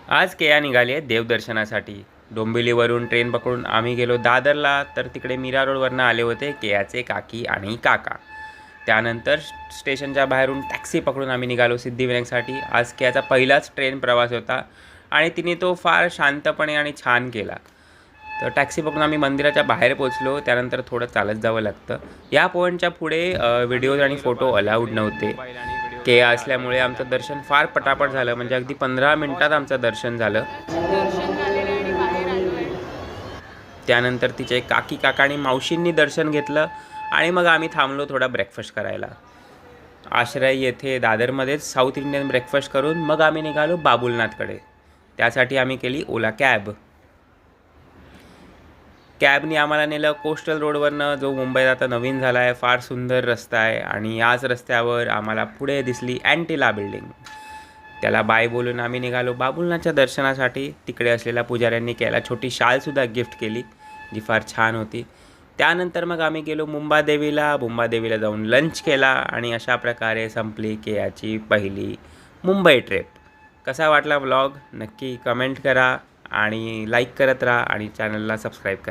आज केया निघाली आहे देवदर्शनासाठी। डोंबिवलीवरून ट्रेन पकडून आम्ही गेलो दादरला, तर तिकडे मीरा रोडवरनं आले होते केयाचे काकी आणि काका। त्यानंतर स्टेशनच्या बाहेरून टॅक्सी पकडून आम्ही निघालो सिद्धिविनायकसाठी। आज केयाचा पहिलाच ट्रेन प्रवास होता आणि तिने तो फार शांतपणे आणि छान केला। तर टॅक्सी पकडून आम्ही मंदिराच्या बाहेर पोचलो, त्यानंतर थोडं चालत जावं लागतं। या पॉईंटच्या पुढे व्हिडिओज आणि फोटो अलाउड नव्हते। केया असल्यामुळे आमचं दर्शन फार पटापट झालं, म्हणजे अगदी 15 मिनिटात आमचं दर्शन झालं। त्यानंतर तिचे काकी काका आणि मावशींनी दर्शन घेतलं आणि मग आम्ही थांबलो थोडा ब्रेकफास्ट करायला। आश्रय येथे दादरमध्येच साऊथ इंडियन ब्रेकफास्ट करून मग आम्ही निघालो बाबुलनाथकडे। त्यासाठी आम्ही केली ओला कॅबनी आम्हाला नेलं कोस्टल रोडवरनं, जो मुंबईत आता नवीन झाला आहे। फार सुंदर रस्ता आहे आणि याच रस्त्यावर आम्हाला पुढे दिसली अँटिला बिल्डिंग। त्याला बाय बोलून आम्ही निघालो बाबुलनाथच्या दर्शनासाठी। तिकडे असलेल्या पुजाऱ्यांनी केला छोटी शालसुद्धा गिफ्ट केली, जी फार छान होती। त्यानंतर मग आम्ही गेलो मुंबादेवीला जाऊन लंच केला आणि अशा प्रकारे संपली केयाची पहिली मुंबई ट्रिप। कसा वाटला व्लॉग नक्की कमेंट करा आणि लाईक करत राहा आणि चॅनलला सबस्क्राईब करा।